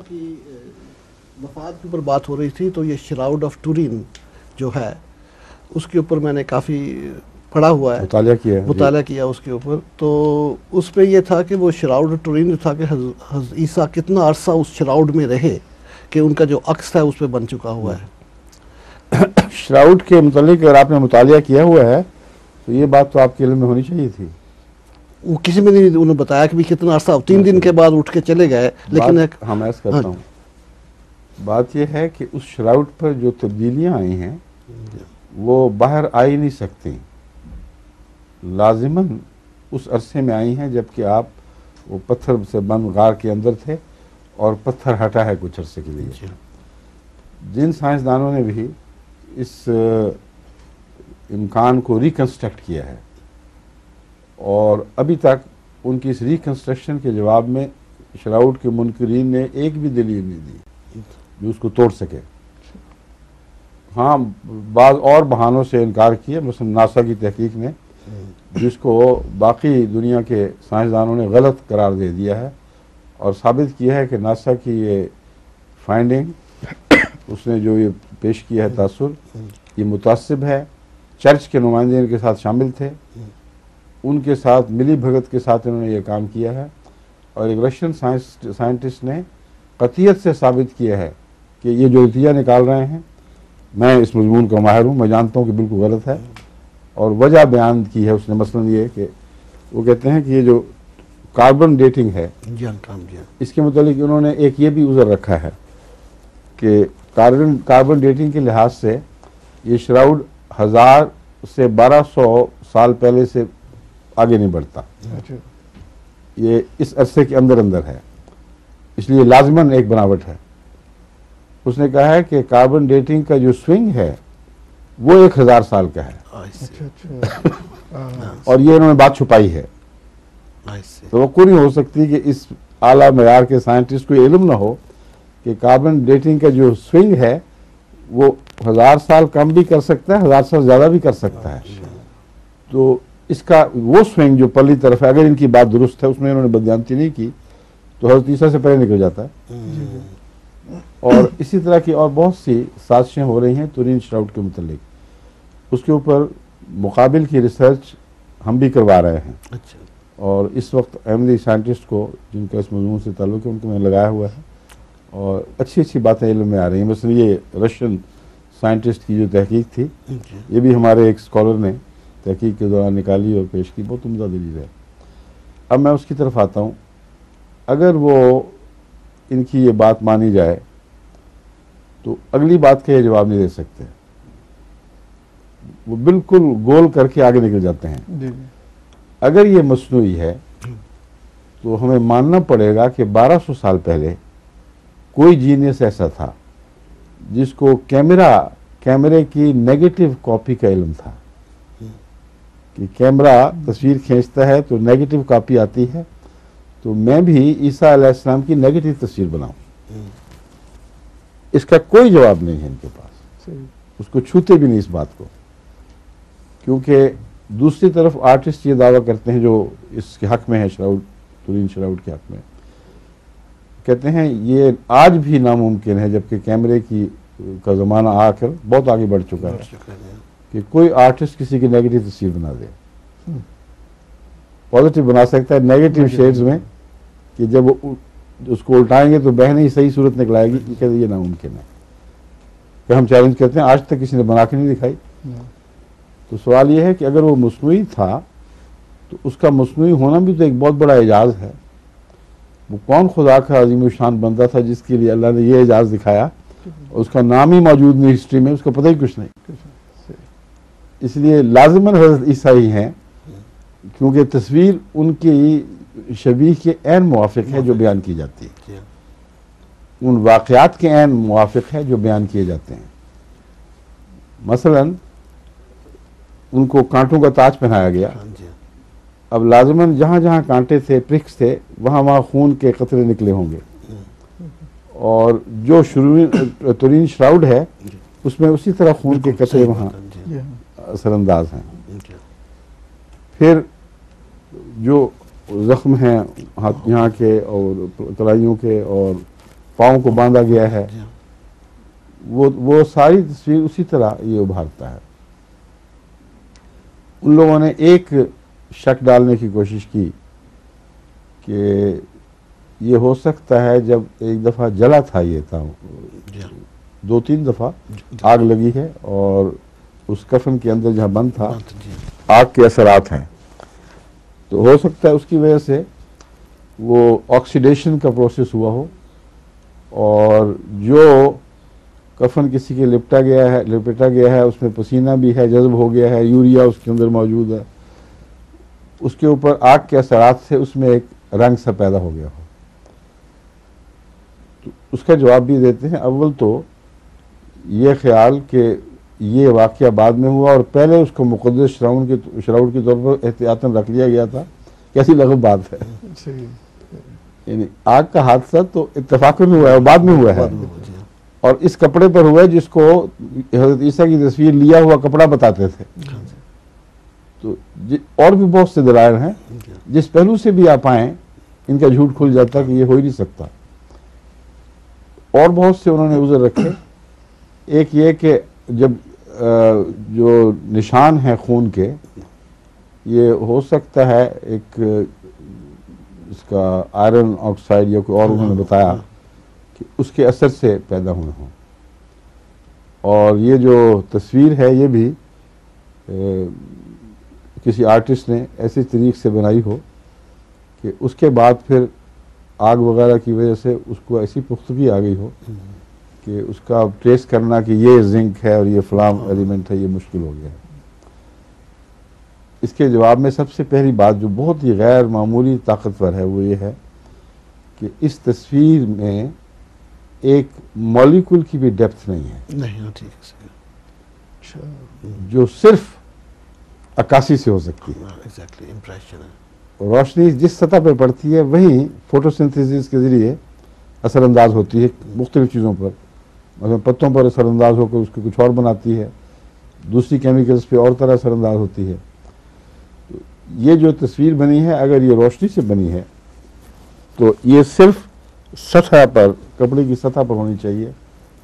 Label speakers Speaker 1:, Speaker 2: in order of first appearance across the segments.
Speaker 1: की वफात के ऊपर बात हो रही थी, तो ये श्राउड ऑफ टूरिन जो है उसके ऊपर मैंने काफ़ी पढ़ा हुआ है, मुताला किया उसके ऊपर। तो उस पर यह था कि वो श्राउड टूरिन जो था कि हज़रत ईसा कितना अरसा उस श्राउड में रहे कि उनका जो अक्स था उस पर बन चुका हुआ है।
Speaker 2: श्राउड के मुतालिक अगर आपने मुतालिया किया हुआ है तो ये बात तो आपके इल्म में होनी चाहिए थी।
Speaker 1: वो किसी में नहीं उन्होंने बताया कि भी कितना अरसा, 3 दिन के बाद उठ के चले गए। लेकिन एक
Speaker 2: हम ऐसा करता हूँ, बात यह है कि उस श्राउड पर जो तब्दीलियाँ आई हैं वो बाहर आ ही नहीं सकती, लाजिमन उस अरसे में आई हैं जबकि आप वो पत्थर से बंद गार के अंदर थे और पत्थर हटा है कुछ अरसे के लिए। जिन साइंसदानों ने भी इस इम्कान को रिकंस्ट्रक्ट किया है और अभी तक उनकी इस रिकंस्ट्रक्शन के जवाब में श्राउड के मुनकरीन ने एक भी दलील नहीं दी जो उसको तोड़ सके। हाँ, बाद और बहानों से इनकार किया, मसलन नासा की तहकीक ने जिसको बाकी दुनिया के साइंसदानों ने गलत करार दे दिया है और साबित किया है कि नासा की ये फाइंडिंग, उसने जो ये पेश किया है तासुर, ये मुतासिब है। चर्च के नुमाइंदे इनके साथ शामिल थे, उनके साथ मिली भगत के साथ इन्होंने ये काम किया है और एक रशियन साइंटिस्ट ने कतियत से साबित किया है कि ये जो नतीजा निकाल रहे हैं, मैं इस मजमून का माहिर हूँ, मैं जानता हूँ कि बिल्कुल गलत है और वजह बयान की है उसने। मसलन ये कि वो कहते हैं कि ये जो कार्बन डेटिंग है इसके मुतालिक उन्होंने एक ये भी उज़र रखा है कि कार्बन डेटिंग के लिहाज से ये श्राउड 1000 से 1200 साल पहले से आगे नहीं बढ़ता, ये इस अरसे के अंदर अंदर है, इसलिए लाजमन एक बनावट है। उसने कहा है कि कार्बन डेटिंग का जो स्विंग है वो 1000 साल का है और ये इन्होंने बात छुपाई है। तो वो नहीं हो सकती कि इस आला मयार के साइंटिस्ट को इल्म ना हो कि कार्बन डेटिंग का जो स्विंग है वो 1000 साल कम भी कर सकता है, 1000 साल ज़्यादा भी कर सकता है। तो इसका वो स्विंग जो पल्ली तरफ है, अगर इनकी बात दुरुस्त है, उसमें इन्होंने बदयांती नहीं की तो हज़रत ईसा से पहले निकल जाता है। और इसी तरह की और बहुत सी साजिशें हो रही हैं तुरीन श्राउड के मुतालिक, उसके ऊपर मुकाबिल की रिसर्च हम भी करवा रहे हैं।
Speaker 1: अच्छा।
Speaker 2: और इस वक्त अहमदी साइंटिस्ट को जिनका इस मजमून से ताल्लुक़ है उनको मैंने लगाया हुआ है और अच्छी अच्छी बातें इल्म में आ रही हैं। मसलन ये रशियन साइंटिस्ट की जो तहकीक थी, ये भी हमारे एक स्कॉलर ने तहकीक के दौरान निकाली और पेश की, बहुत उम्दा दलील है। अब मैं उसकी तरफ आता हूँ। अगर वो इनकी ये बात मानी जाए तो अगली बात का ये जवाब नहीं दे सकते, वो बिल्कुल गोल करके आगे निकल जाते हैं। अगर ये मसनूई है तो हमें मानना पड़ेगा कि 1200 साल पहले कोई जीनियस ऐसा था जिसको कैमरे की नेगेटिव कॉपी का इल्म था कि कैमरा तस्वीर खींचता है तो नेगेटिव कॉपी आती है, तो मैं भी ईसा अलैहिस्सलाम की नेगेटिव तस्वीर बनाऊं। इसका कोई जवाब नहीं है इनके पास, उसको छूते भी नहीं इस बात को, क्योंकि दूसरी तरफ आर्टिस्ट ये दावा करते हैं जो इसके हक में है, तुरीन श्राउड के हक में, कहते हैं ये आज भी नामुमकिन है, जबकि कैमरे का ज़माना आकर बहुत आगे बढ़ चुका है कि कोई आर्टिस्ट किसी की नेगेटिव तस्वीर बना दे। पॉजिटिव बना सकता है नेगेटिव शेड्स में कि जब उसको उल्टाएंगे तो बहने ही सही सूरत निकलाएगी, कहते ये नामुमकिन है। कि हम चैलेंज करते हैं, आज तक किसी ने बना के नहीं दिखाई। तो सवाल ये है कि अगर वो मसनूई था तो उसका मसनूई होना भी तो एक बहुत बड़ा एजाज़ है। वो कौन खुदा का अजीम शान बंदा था जिसके लिए अल्लाह ने ये एजाज़ दिखाया, उसका नाम ही मौजूद नहीं हिस्ट्री में, उसका पता ही कुछ नहीं। इसलिए लाजिमन हज़रत ईसा ही हैं, क्योंकि तस्वीर उनकी शबीह के ऐन मुवाफिक है जो बयान की जाती है, उन वाक़यात के ऐन मुवाफिक है जो बयान किए जाते हैं। मसलन उनको कांटों का ताज पहनाया गया, अब लाजमन जहाँ जहाँ कांटे थे, प्रिक्स थे, वहाँ वहाँ खून के कतरे निकले होंगे, और जो तुरीन श्राउड है उसमें उसी तरह खून के कतरे वहाँ असरअंदाज हैं। फिर जो ज़ख्म हैं हाथ यहाँ के और कलाइयों के और पाँव को बांधा गया है, वो सारी तस्वीर उसी तरह ये उभारता है। उन लोगों ने एक शक डालने की कोशिश की कि ये हो सकता है जब एक दफ़ा जला था ये था, 2-3 दफ़ा आग लगी है और उस कफन के अंदर जहाँ बंद था आग के असरात हैं, तो हो सकता है उसकी वजह से वो ऑक्सीडेशन का प्रोसेस हुआ हो और जो कफन किसी के लपेटा गया है उसमें पसीना भी है, जज्ब हो गया है, यूरिया उसके अंदर मौजूद है, उसके ऊपर आग के असरात से उसमें एक रंग सा पैदा हो गया हो। तो उसका जवाब भी देते हैं। अव्वल तो ये ख्याल कि ये वाक़या बाद में हुआ और पहले उसको मुक़द्दस शराउड के तौर पर एहतियातन रख लिया गया था, कैसी लगभग बात है। यानी आग का हादसा तो इत्तेफाकन हुआ है, बाद में हुआ है और इस कपड़े पर हुआ है जिसको हज़रत ईसा की तस्वीर लिया हुआ कपड़ा बताते थे। तो और भी बहुत से दलाइल हैं, जिस पहलू से भी आप आए इनका झूठ खुल जाता कि ये हो ही नहीं सकता। और बहुत से उन्होंने उज़र रखे। एक ये कि जब जो निशान है खून के, ये हो सकता है एक इसका आयरन ऑक्साइड या कोई और उन्होंने बताया कि उसके असर से पैदा हुए हों। और ये जो तस्वीर है ये भी किसी आर्टिस्ट ने ऐसे तरीके से बनाई हो कि उसके बाद फिर आग वगैरह की वजह से उसको ऐसी पुख्तगी आ गई हो कि उसका ट्रेस करना कि ये जिंक है और ये फलाम एलिमेंट है, ये मुश्किल हो गया है। इसके जवाब में सबसे पहली बात जो बहुत ही गैर मामूली ताकतवर है वो ये है कि इस तस्वीर में एक मॉलिक्यूल की भी डेप्थ नहीं है,
Speaker 1: ठीक है,
Speaker 2: जो सिर्फ अक्कासी से हो सकती है।
Speaker 1: एग्जैक्टली इंप्रेशन है।
Speaker 2: रोशनी जिस सतह पर पड़ती है वही फोटोसिंथेसिस के जरिए असरअंदाज होती है मुख्तलिफ चीज़ों पर, मतलब पत्तों पर असरअंदाज होकर उसको कुछ और बनाती है, दूसरी केमिकल्स पे और तरह असरअंदाज होती है। तो ये जो तस्वीर बनी है अगर ये रोशनी से बनी है तो ये सिर्फ सतह पर, कपड़े की सतह पर होनी चाहिए,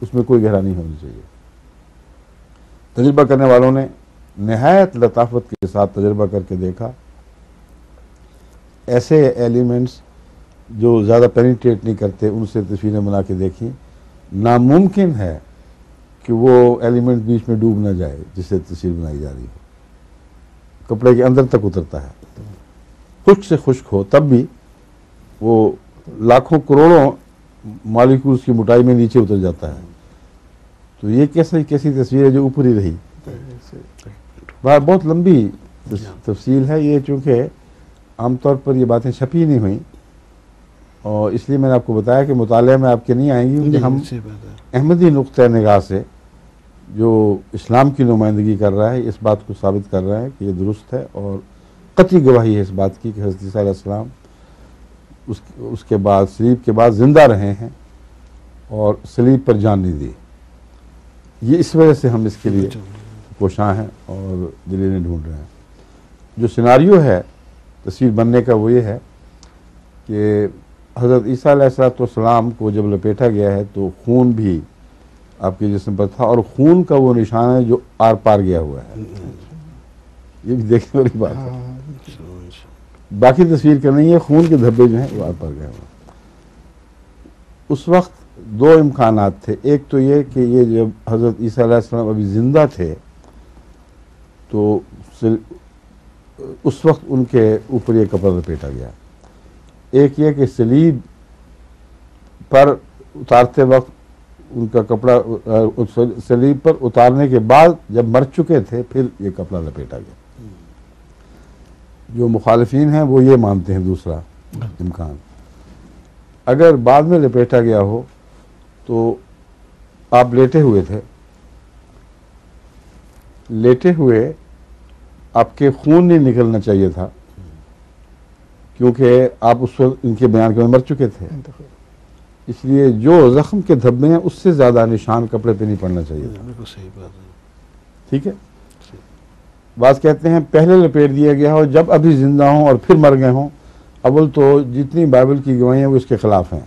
Speaker 2: उसमें कोई गहरा नहीं होनी चाहिए। तजुर्बा करने वालों ने नहायत लताफत के साथ तजुर्बा करके देखा, ऐसे एलिमेंट्स जो ज़्यादा पेनिट्रेट नहीं करते उनसे तस्वीरें बना के देखी, नामुमकिन है कि वो एलिमेंट बीच में डूब ना जाए जिससे तस्वीर बनाई जा रही हो। कपड़े के अंदर तक उतरता है, खुश्क से खुश्क हो तब भी वो लाखों करोड़ों मॉलिक्यूल्स की मोटाई में नीचे उतर जाता है। तो ये कैसी तस्वीर है जो ऊपर ही रही। बहुत लंबी तफसील है ये, चूँकि आमतौर पर ये बातें छपी नहीं हुई और इसलिए मैंने आपको बताया कि मुताले में आपके नहीं आएंगी, क्योंकि हम अहमदी नुक्ता निगाह से जो इस्लाम की नुमाइंदगी कर रहा है इस बात को साबित कर रहा है कि ये दुरुस्त है और कतई गवाही है इस बात की कि हज़रत ईसा अलैहिस्सलाम उसके बाद सलीब के बाद ज़िंदा रहे हैं और सलीब पर जान नहीं दी। ये इस वजह से हम इसके लिए कोशां हैं और दलीलें ढूंढ रहे हैं। जो सिनारियो है तस्वीर बनने का वो ये है कि हज़रत ईसा अलैहिस्सलाम को जब लपेटा गया है तो खून भी आपके जिस्म पर था और खून का वो निशान है जो आर पार गया हुआ है। ये भी देखने वाली बात है। बाकी तस्वीर का नहीं है, खून के धब्बे जो हैं वो आर पार गए हुए। उस वक्त दो इम्कानात थे, एक तो ये कि ये जब हज़रत ईसा अलैहिस्सलाम अभी ज़िंदा थे तो उस वक्त उनके ऊपर ये कपड़ा लपेटा गया। एक ये कि सलीब पर उतारते वक्त उनका कपड़ा सलीब पर उतारने के बाद जब मर चुके थे फिर ये कपड़ा लपेटा गया। जो मुखालिफिन हैं वो ये मानते हैं दूसरा इम्कान, अगर बाद में लपेटा गया हो तो आप लेटे हुए थे, लेटे हुए आपके खून नहीं निकलना चाहिए था क्योंकि आप उस वक्त इनके बयान के मर चुके थे, इसलिए जो जख्म के धब्बे हैं उससे ज़्यादा निशान कपड़े पे नहीं पड़ना चाहिए था।
Speaker 1: बिल्कुल सही बात है।
Speaker 2: ठीक है, बात कहते हैं पहले लपेट दिया गया हो जब अभी जिंदा हों और फिर मर गए हों। अव्वल तो जितनी बाइबल की गवाहियाँ वो इसके ख़िलाफ़ हैं,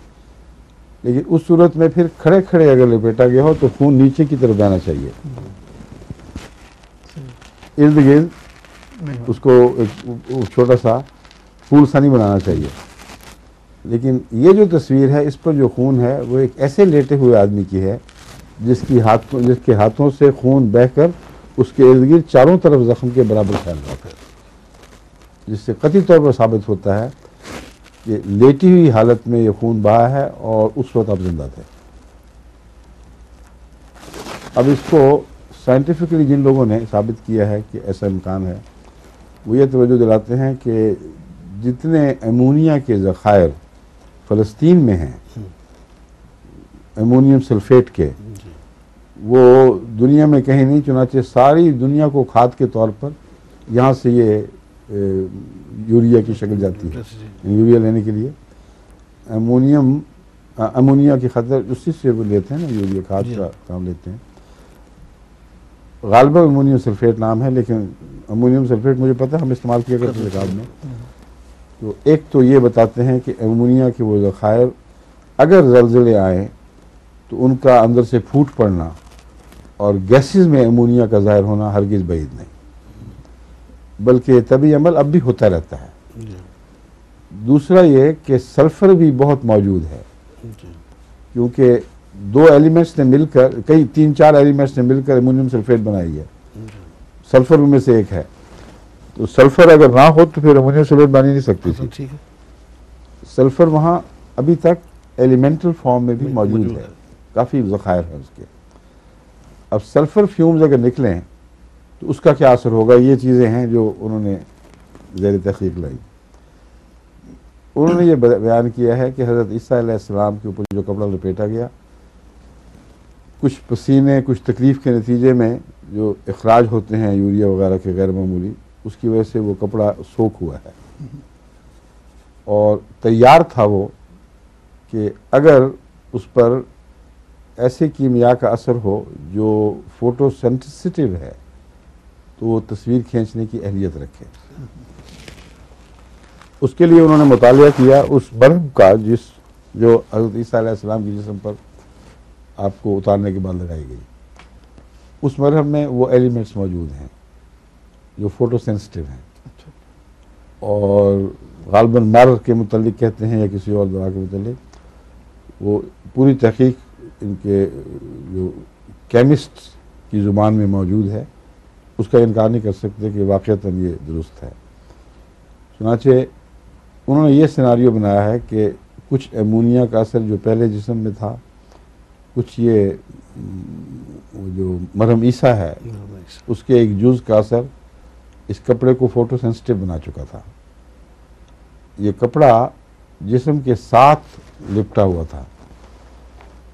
Speaker 2: लेकिन उस सूरत में फिर खड़े खड़े अगर लपेटा गया हो तो खून नीचे की तरफ जाना चाहिए, इर्द गिर्द उसको एक छोटा सा फूल सा नहीं बनाना चाहिए। लेकिन ये जो तस्वीर है इस पर जो खून है वो एक ऐसे लेटे हुए आदमी की है जिसके हाथों से खून बहकर उसके इर्द गिर्द चारों तरफ जख्म के बराबर फैल रहा है, जिससे कतई तौर पर साबित होता है कि लेटी हुई हालत में ये खून बहा है और उस वक्त आप जिंदा थे। अब इसको साइंटिफिकली जिन लोगों ने साबित किया है कि ऐसा इम्कान है वो ये तवज्जो दिलाते हैं कि जितने अमोनिया के ज़खायर फ़लस्तीन में हैं अमोनियम सल्फेट के, वो दुनिया में कहीं नहीं, चुनाचे सारी दुनिया को खाद के तौर पर यहाँ से ये यूरिया की शक्ल जाती है। यूरिया लेने के लिए अमोनिया की खतर उसी से वो लेते हैं ना, यूरिया खाद का काम लेते हैं। गालिबा अमोनियम सल्फेट नाम है, लेकिन अमोनियम सल्फेट मुझे पता है हम इस्तेमाल किया करते थे खाद में। तो एक तो ये बताते हैं कि अमोनिया के वो ज़खायर अगर ज़लज़ले आए तो उनका अंदर से फूट पड़ना और गैसेस में अमोनिया का ज़ाहिर होना हरगिज़ बैद नहीं, बल्कि तभी अमल अब भी होता रहता है। दूसरा ये कि सल्फ़र भी बहुत मौजूद है, क्योंकि दो एलिमेंट्स ने मिलकर, कई 3-4 एलिमेंट्स ने मिलकर अमोनियम सल्फेट बनाई है, सल्फ़र उनमें से एक है। तो सल्फ़र अगर ना हो तो फिर अमोनियम सल्फेट बन ही नहीं सकती थी। सल्फ़र वहाँ अभी तक एलिमेंटल फॉर्म में भी मौजूद है, काफ़ी ज़खायर है उसके। अब सल्फ़र फ्यूम्स अगर निकलें तो उसका क्या असर होगा, ये चीज़ें हैं जो उन्होंने ज़ेर तहक़ीक़ लाई। उन्होंने ये बयान किया है कि हज़रत ईसा अलैहिस्सलाम के ऊपर जो कपड़ा लपेटा गया, कुछ पसीने, कुछ तकलीफ़ के नतीजे में जो इखराज होते हैं यूरिया वगैरह के गैर मामूली, उसकी वजह से वो कपड़ा सोख हुआ है और तैयार था वो कि अगर उस पर ऐसे कीमिया का असर हो जो फोटोसेंसिटिव है तो वो तस्वीर खींचने की अहलियत रखे। उसके लिए उन्होंने मुतालिया किया उस बर्फ का जो हज़रत ईसा अलैहिस्सलाम के जिस्म पर आपको उतारने के बाद लगाई गई। उस मरहम में वो एलिमेंट्स मौजूद हैं जो फोटो सेंसिटिव हैं। और गालिबन मर के मुतल्लिक कहते हैं या किसी और दवा के मुतल्लिक, वो पूरी तहकीक इनके जो केमिस्ट की ज़ुबान में मौजूद है, उसका इनकार नहीं कर सकते कि वाक़अतन ये दुरुस्त है। चुनाचे उन्होंने ये सिनारियो बनाया है कि कुछ अमोनिया का असर जो पहले जिस्म में था, कुछ ये जो मरहम ईसा है उसके एक जुज़ का असर इस कपड़े को फोटो सेंसिटिव बना चुका था। ये कपड़ा जिस्म के साथ लिपटा हुआ था।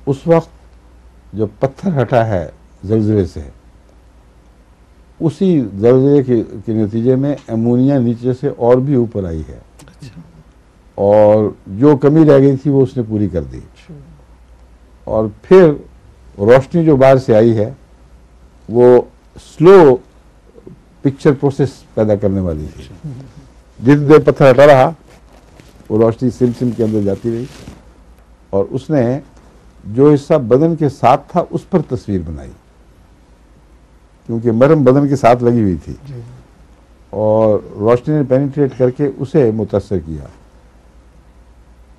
Speaker 2: उस वक्त जब पत्थर हटा है ज़लज़ले से, उसी ज़लज़ले के नतीजे में अमोनिया नीचे से और भी ऊपर आई है। और जो कमी रह गई थी वो उसने पूरी कर दी। और फिर रोशनी जो बाहर से आई है वो स्लो पिक्चर प्रोसेस पैदा करने वाली थी। जितनी देर पत्थर हटा रहा वो रोशनी सिम सिम के अंदर जाती रही और उसने जो हिस्सा बदन के साथ था उस पर तस्वीर बनाई, क्योंकि मरहम बदन के साथ लगी हुई थी और रोशनी ने पेनिट्रेट करके उसे मुतासर किया।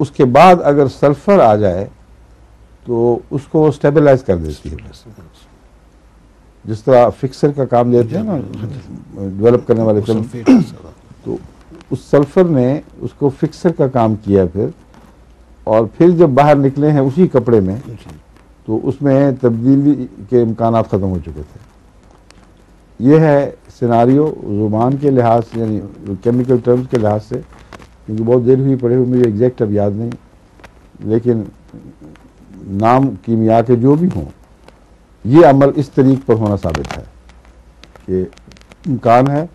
Speaker 2: उसके बाद अगर सल्फर आ जाए तो उसको स्टेबलाइज कर देती है, जिस तरह फिक्सर का काम देते हैं ना डेवलप करने वाले फिल्म, तो उस सल्फर ने उसको फिक्सर का काम किया फिर। और फिर जब बाहर निकले हैं उसी कपड़े में तो उसमें तब्दीली के इम्कानात ख़त्म हो चुके थे। ये है सिनारियो ज़ुबान के लिहाज से, यानी केमिकल टर्म्स के लिहाज से, क्योंकि बहुत देर हुई पड़े हुए, मुझे एग्जैक्ट अब याद नहीं, लेकिन नाम कीमिया के जो भी हों, ये अमल इस तरीक़ पर होना साबित है कि इम्कान है।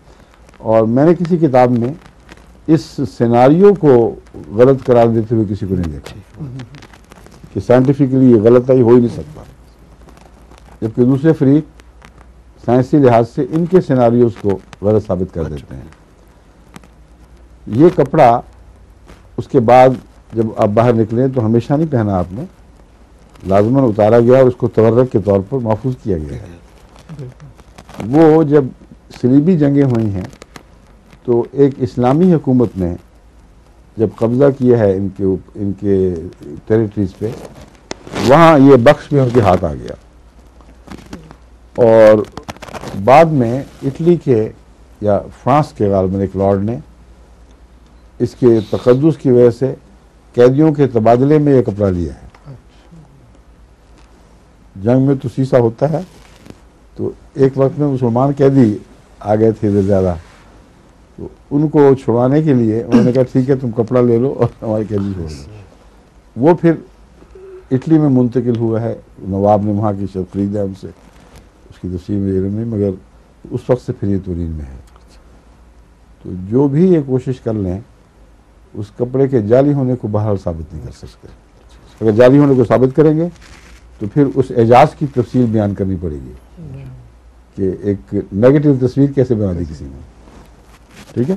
Speaker 2: और मैंने किसी किताब में इस सिनारियो को गलत करार देते हुए किसी को नहीं देखा कि साइंटिफिकली ये गलत ही हो ही नहीं सकता, जबकि दूसरे फरीक साइंसी लिहाज से इनके सिनारियोज को गलत साबित कर देते हैं। ये कपड़ा उसके बाद जब आप बाहर निकले तो हमेशा नहीं पहना आपने, लाजमन उतारा गया और उसको तवर्रक के तौर पर महफूज किया गया है। वो जब सलीबी जंगें हुई हैं तो एक इस्लामी हुकूमत ने जब कब्ज़ा किया है इनके टेरिटरीज पे, वहाँ ये बख्श में उनके हाथ आ गया। और बाद में इटली के या फ्रांस के गालिबन एक लॉर्ड ने इसके तकद्दुस की वजह से कैदियों के तबादले में ये कपड़ा लिया है। जंग में तो शीशा होता है, तो एक वक्त में मुसलमान कैदी आ गए थे ज़्यादा, तो उनको छुड़वाने के लिए उन्होंने कहा ठीक है तुम कपड़ा ले लो और हमारे कैदी छोड़ दो। वो फिर इटली में मुंतकिल हुआ है, नवाब ने वहाँ की शर्त खरीदा उनसे, उसकी तफसील में नहीं, मगर उस वक्त से फिर ये तुरीन में है। तो जो भी ये कोशिश कर लें उस कपड़े के जाली होने को बहरहाल साबित नहीं कर सकते। अगर जाली होने को साबित करेंगे तो फिर उस एजाज की तफसील बयान करनी पड़ेगी कि एक नेगेटिव तस्वीर कैसे बना दी किसी ने। ठीक है।